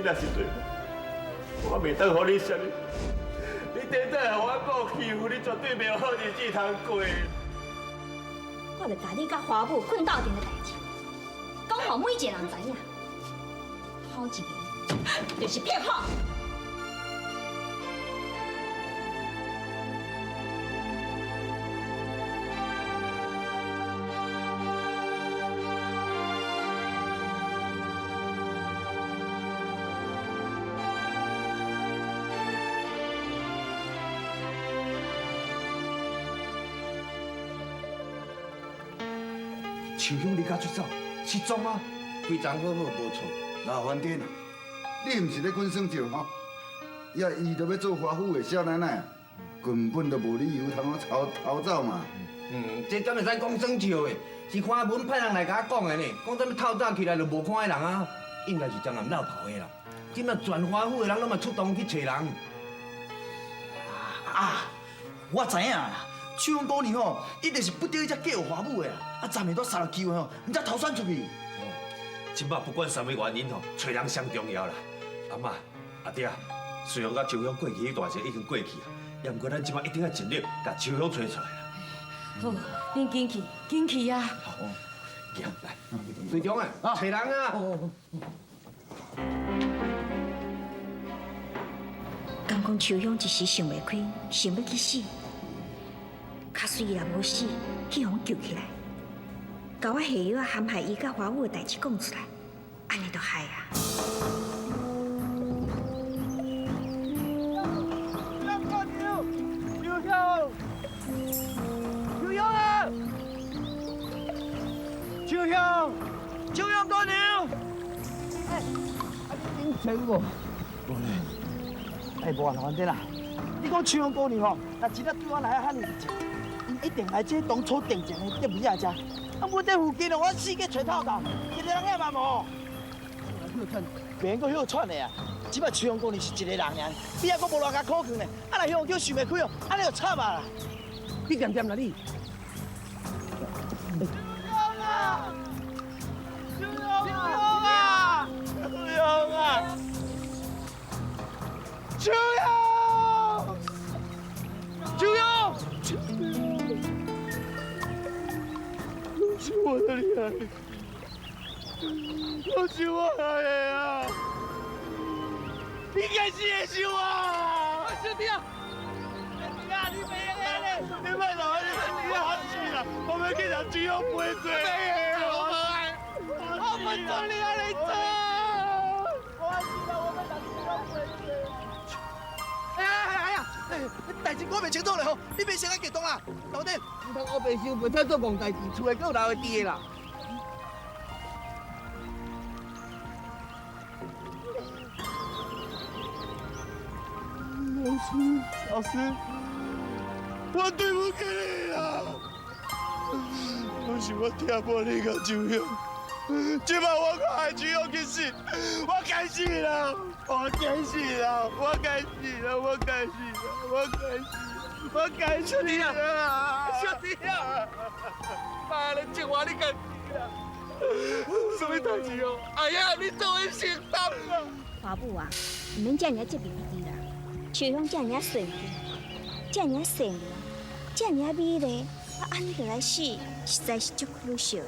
若是对我袂当互你啥物。你顶再互我顾欺负，你绝对袂有好日子通过。我着甲你甲花母困斗阵的代志，讲互每一个人知影。好一个，就是骗好。秋香离家出走，失踪啊！规张好好无错。老番天啊，你毋是咧滚耍笑吼？也伊着要做华府的少奶奶，根本就无理由通我逃走嘛。这怎会使讲耍笑的？是看文派人来甲我讲的呢，讲怎么透早起来就无看的人啊，应该是江南绕跑的啦。今麦全华府的人拢嘛出动去找人。我知影啦。秋香姑娘吼，一定是不得已才嫁予华母的啊！暂时都杀了机会吼，唔才逃窜出去。即摆不管什么原因吼，找人上重要啦。阿妈、阿爹，虽然甲秋香过去迄段时间已经过去啊，也毋过咱即摆一定要尽力甲秋香找出来啦。好，恁紧去，紧去啊！好，行来，队长啊，找人啊！刚讲秋香一时想袂开，想要去死，卡水也无死，去互救起来，甲我下药陷害伊甲花母的代志讲出来，安尼就害啊！秋香姑娘，你请我。无啊，老番天啊，你讲秋香姑娘吼，若真正对我来遐尼热情，因一定来这当初定情的店面仔遮。啊，我这附近哦，我四界找透透，一个人也嘛无。别个许喘的啊，只摆秋香姑娘是一个人尔，比遐阁无偌甲可怜呢。啊，来向叫想袂开哦，安尼就惨啊啦。你点点啦你？秋香，秋香，都是我的脸，都是我的脸啊！你该是也是我，兄弟啊！兄弟啊，你别来了，你别老你好气了，我们给他追又不会追，我们走你啊，你走！我记得我们打追又不会追。哎呀，代志我袂清楚嘞吼，你别先来激动啦，老弟，唔通我白收袂使做戆代志，厝内够留会滴的啦。老师，我对不起你啦，都是我听无你个酒香，今摆我靠海酒香去死，我该死啦！我该死了，我该死了，我该死了，我该死了，我该死了！兄弟啊，妈的，这话你该死啦！什么代志哦？哎呀，你做会承担啊！花母啊，唔免遮尔接鼻鼻啦，秋香遮尔顺服，遮尔善良，遮尔美丽，安尼就来死，实在是足可惜的。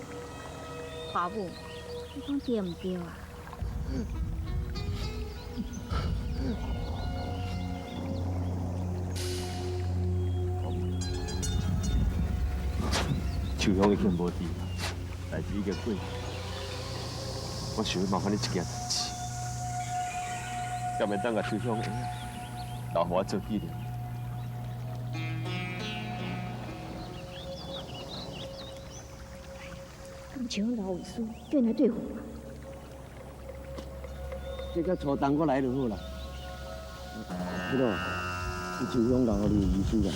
花母，你讲对唔对啊？秋香已经无伫啦，代志已经过去。我想要麻烦你一件代志，敢会当甲秋香下留互我做纪念？秋香老有事，叫人来对付我。这个初当我来就好啦。不咯，你秋香留互你遗书啦。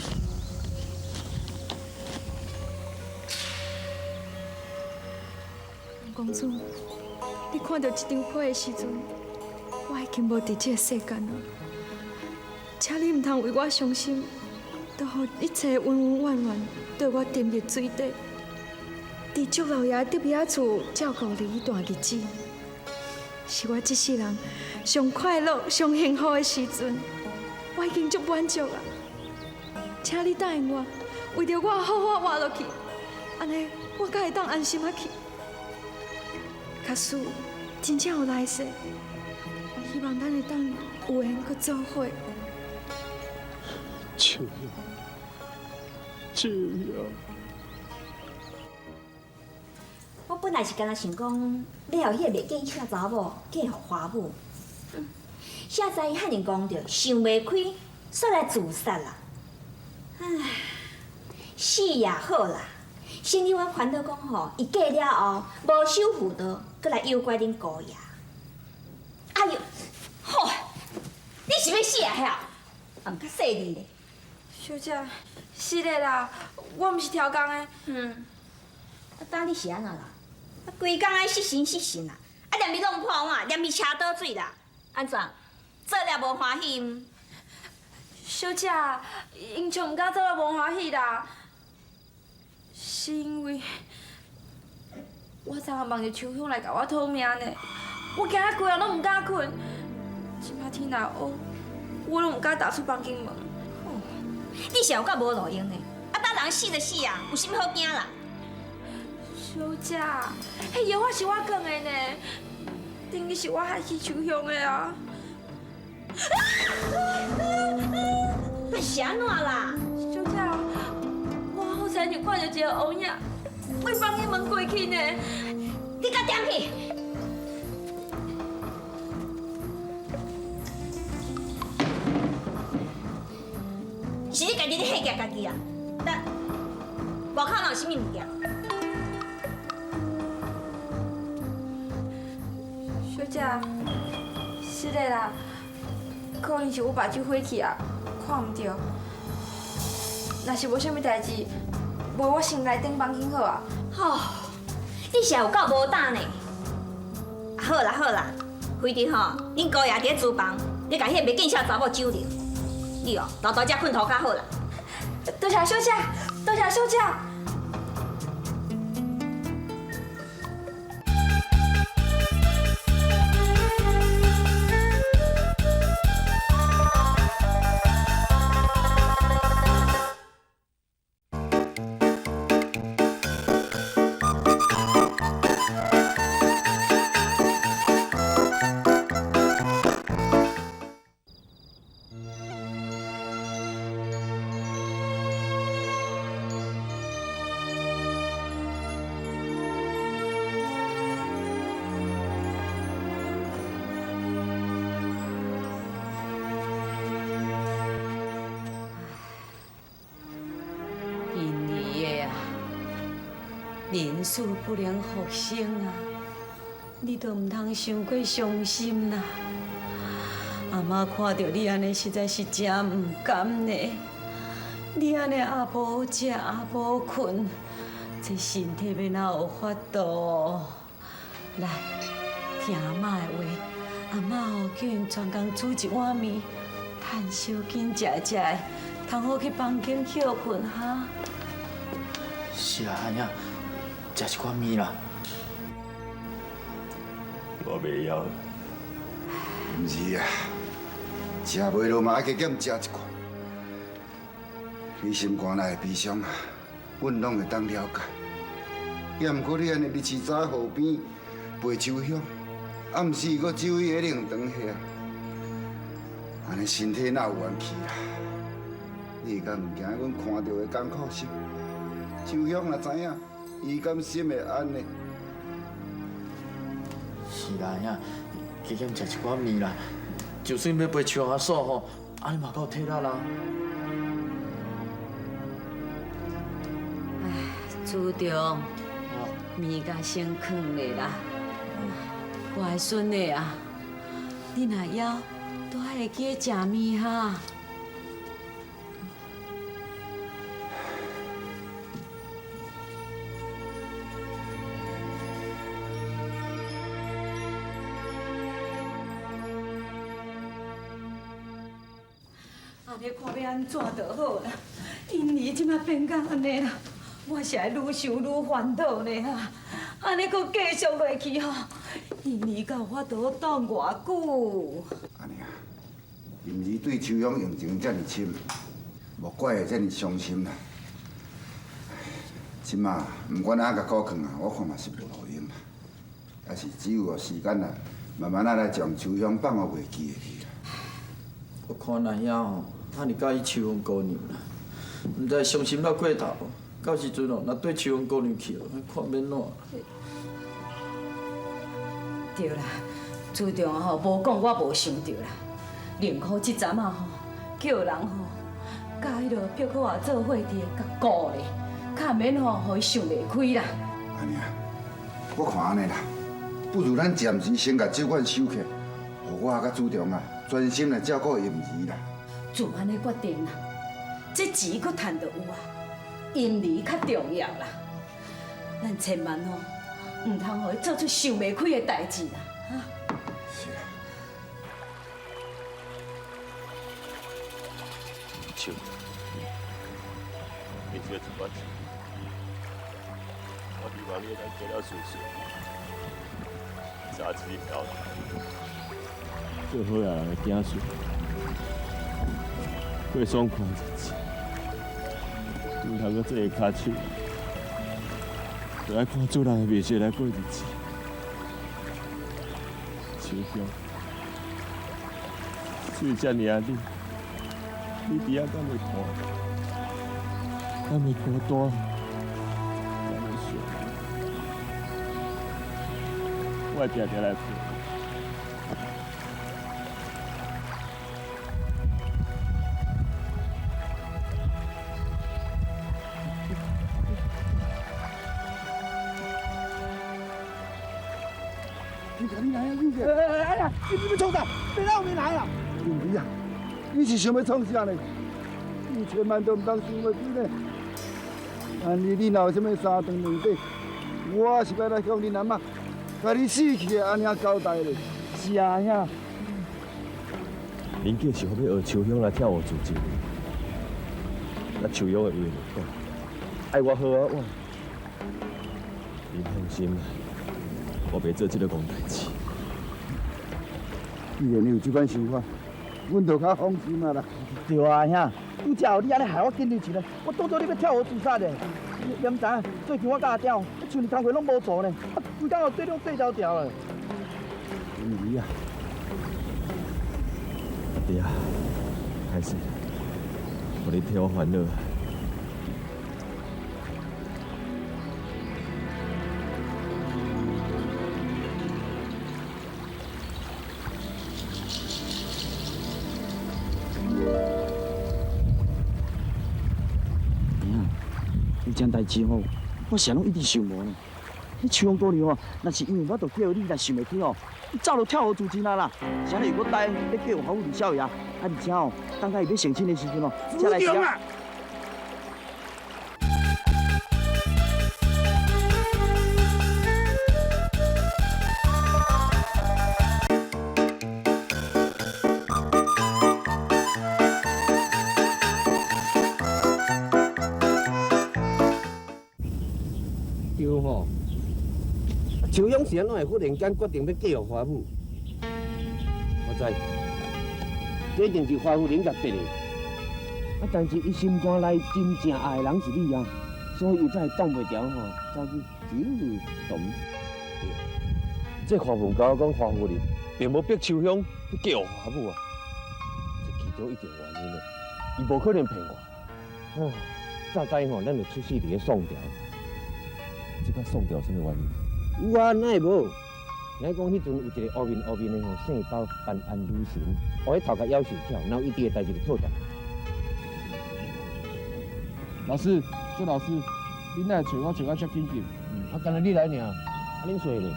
公主，你看到这张被的时阵，我已经无伫这个世间了。请你唔通为我伤心，都让一切温温暖暖对我沉入水底。伫祝老爷得比仔厝照顾你一段日子，是我这世人上快乐、上幸福的时阵，我已经足满足啊！请你答应我，为着我好好活落去，安尼我才会当安心啊去。假使真正有来世，希望咱会当有缘搁做伙。秋阳，秋阳。我本来是干那想讲，要互迄个袂见小查某嫁互花母，现在伊汉人讲着想袂开，煞来自杀啦。唉，死也好啦。先日阮烦恼讲吼，伊嫁了后无守妇道，搁来诱拐恁姑爷。哎呦，吼！你是要死啊？遐，啊，较细腻咧。小姐，是的啦，我毋是挑工的。啊，当你是安怎啦？啊，规工爱失神失神啦！啊，连咪弄破碗，连咪车倒水啦！安怎？做了无欢喜毋？小姐，因像毋敢做了无欢喜啦，是因为我昨下梦着秋香来甲我讨命呢，我今仔规夜拢毋敢困，即摆天若黑，我拢毋敢踏出房间门。你是有够无路用呢？啊，当人死就死啊，有啥物好惊啦？小姐，迄药我是我讲的呢，等于是我害死秋香的啊！那是安怎啦？小姐，我好彩就看到一个乌影，为房间门过去呢。你甲点去！是你家己咧吓惊家己啊！但外口哪有啥物物件？小姐，是的啦，可能是我目睭火去啊，看唔到。若是无啥物代志，无我先来顶房间好啊。吼，你是有够无胆呢！好啦好啦，非得吼，恁姑爷伫咧厨房，你甲迄个袂见笑查某揪着，你哦留到遮困头较好啦。多谢小姐，多谢小姐。人事不能复生啊！你都唔通伤过伤心啦。阿妈看到你安尼，实在是真唔甘呢。你安尼也无食也无困，这身体要哪有法度？来，听阿妈的话，阿妈哦叫因全工煮一碗面，趁小紧食食的，通好去房间休困哈。是啦，阿娘。食一碗面啦，我袂晓。毋是啊，食袂落嘛，爱加减食一寡。你心肝内的悲伤啊，阮拢会当了解。也毋过你安尼日饲早河边陪秋香，暗时搁酒伊迄凉肠遐，安尼身体哪有元气啦？你敢毋惊阮看到的艰苦心？秋香若知影。伊甘心会安呢？是啦，兄，加减食一碗面啦。就算要陪秋阿嫂吼，安尼嘛够体力啦。唉，主重，面甲先放咧啦。乖孙的啊，你若枵，都还会记得食面哈。你看要安怎就好啦，因你即马变到安尼啦，我是会愈想愈烦恼呢哈。安尼搁继续落去吼，你甲我都当偌久？安尼啊，因儿对秋香用情遮尔深，莫怪会遮尔伤心啦。即马毋管哪甲顾劝啊，我看嘛是无路用啦。也是只有时间啦，慢慢来将秋香放互袂记会去啦。我看那兄吼，遐尼介意秋风姑娘啦，毋知伤心到过头，到时阵哦，若对秋风姑娘去哦，看免怎。对啦，自从吼无讲，我无想到啦。宁可即阵啊吼，叫人吼，甲迄落碧可啊做伙伫甲顾咧，较免吼，互伊想袂开啦。安尼啊，我看安尼啦，不如咱暂时先甲酒馆收起，互我甲主张啊，专心来照顾淫儿啦。就安尼决定啦，这钱佫趁着有啊，淫儿较重要啦。咱千万吼，唔通互伊做出想袂开的代志啦，哈。是啦。笑，你这怎么？我希望你能过了顺顺，早日漂亮，做好人的子孙，过爽快日子，唔通搁做下骹手，就爱看做人的面色来过日子。秋香，水遮尔啊冷，你伫遐敢会寒？敢会孤单？敢会想？我会定定来陪。你来啊，你这！哎呀，你要创啥？别让我们来啊！你啊，你是想要创啥呢？你千万都唔当想袂起呢。万一你若有啥物三长两短，我是要来向你阿妈，甲你死去的安尼交代咧。是啊，兄。恁家是要学秋香来跳舞自尽，那秋香会为你讲，爱我好啊我。恁放心啦，我袂做这个戆代志。既然你有这款想法，阮就较放心啊啦。对啊，兄，拄则你安尼害我紧张起来，我当作你要跳河自杀嘞。你毋知影，最近我甲阿刁，去年工课拢无做呢，规工哦对拢对条条了。你啊，阿弟啊，还是我你替我烦恼。有件代志吼，我想拢一直想无呢。你秋风姑娘哦，若是因为我著叫你来想袂起哦，你早就跳河自尽啊啦。啥哩我答应要叫好李少爷，啊而且哦，等下伊要成亲的时阵哦，才来叫。对吼，秋香是安怎会忽然间决定要嫁互花母？我知，这一定是花夫人甲逼的。啊，但是伊心肝内真正爱的人是你啊，所以伊才会挡袂牢吼，走去酒动。这花凤甲我讲，花夫人并无逼秋香去嫁互花母啊，这其中一定原因嘞，伊无可能骗我。啊，早知吼，咱就出世伫咧宋朝。这个宋朝什么原因？有啊，哪会无？人讲迄阵有一个乌面的吼，姓包办案女神，我迄头壳夭寿跳，然后伊伫个代志就错掉。老师，这老师，恁来找我找到遮紧急？啊，干那你来尔，啊恁说咧？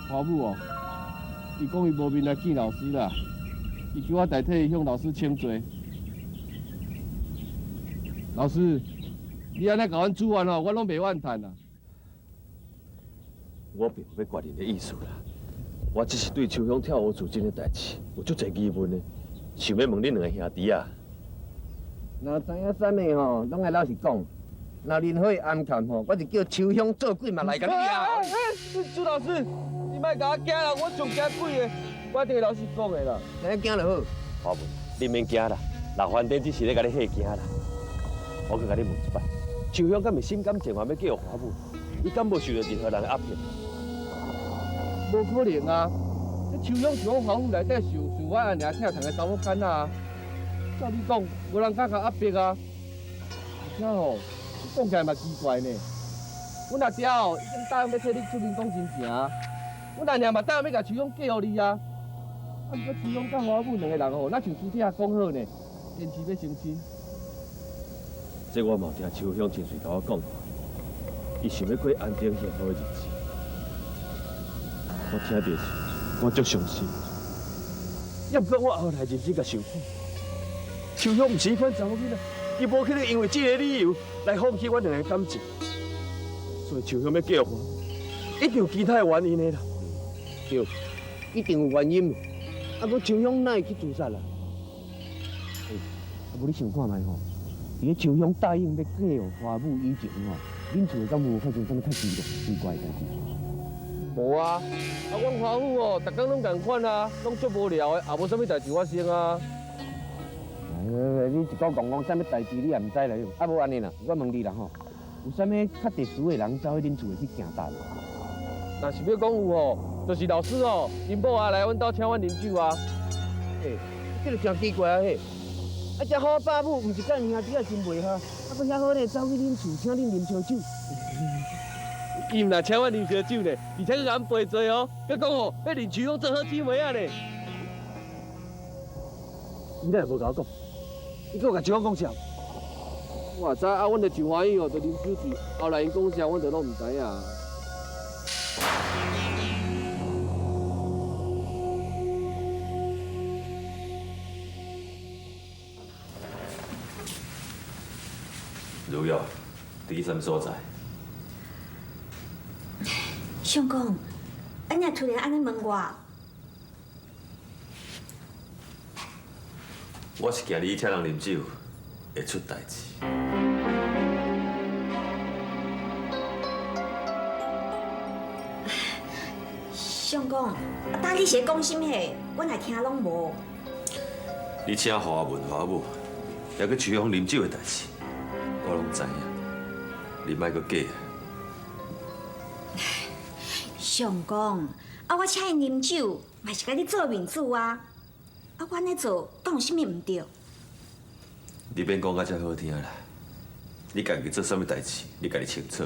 花母哦，伊讲伊无面来见老师啦，伊叫我代替伊向老师请罪。老师，你安尼甲阮煮饭哦，我拢袂怨叹啦。我并无要怪恁的意思啦，我只是对秋香跳河自尽的代志有足侪疑问的，想要问恁两个兄弟啊。若知影啥物吼，拢爱老实讲。若任何暗藏吼，我就叫秋香做鬼嘛来甲你抓。朱老师，你莫甲我惊啦，我上惊鬼的，我听老师讲的啦。咱惊就好。花文，你免惊啦，老番弟只是咧甲你吓惊啦。我去甲你问一摆，秋香敢是心甘情愿要叫花母？伊敢无受到任何人的压迫？无可能啊！这秋香是我花府内底受我安尼疼疼的查某囡仔啊！照你讲，无人敢甲压迫啊！而且吼，讲起来嘛奇怪呢。阮阿爹吼已经答应要替你出面讲真正啊！阮阿娘嘛答应要甲秋香嫁予你啊！啊，不过秋香甲花母两个人吼，那像私底下讲好呢，坚持要成亲。这我嘛有听秋香真水甲我讲，伊想要过安定幸福的日子。我听到时，我足伤心。也不过我后来认真甲想想，秋香毋是迄款查某囡仔，伊无可能因为这个理由来放弃阮两个感情。所以秋香要嫁我，一定有其他的原因的啦。对，一定有原因。啊，不秋香哪会去自杀啦？无你想看觅吼，伫咧秋香答应要嫁予花母以前吼，恁厝敢无发生啥物较奇怪的代志？无啊，阮花府哦，逐工拢共款啊，拢足无聊的，也无啥物代志发生啊。你一讲讲啥物代志，你也毋知啦。啊，无安尼啦，我问你啦吼，有啥物较特殊的人走去恁厝去行搭无？若是要讲有哦，就是老师哦，因某啊来阮兜请阮啉酒啊。嘿，这个真奇怪啊嘿！啊，遮好爸母，毋是甲兄弟仔真袂合，啊，佫遐好咧走去恁厝请恁啉烧酒。伊毋来请阮啉烧酒呢，而且佫甲阮陪坐哦，佮讲吼要啉秋香做好姊妹啊呢。伊哪会无甲我讲？伊搁甲秋香讲啥？我也知啊，阮着真欢喜哦，着啉酒醉，后来因讲啥，阮着拢毋知影。如玉，伫什么所在？相公，安尼突然安尼问我，我是惊你请人啉酒会出代志。相公，当你是讲什么？我来听拢无。你请花文花母，还去秋香啉酒的代志，我拢知影。你莫阁假。相公，啊，我请伊啉酒，嘛是甲你做面子啊。啊，我安尼做，敢有啥物毋对？你免讲甲遮好听啦，你家己做啥物代志，你家己清楚。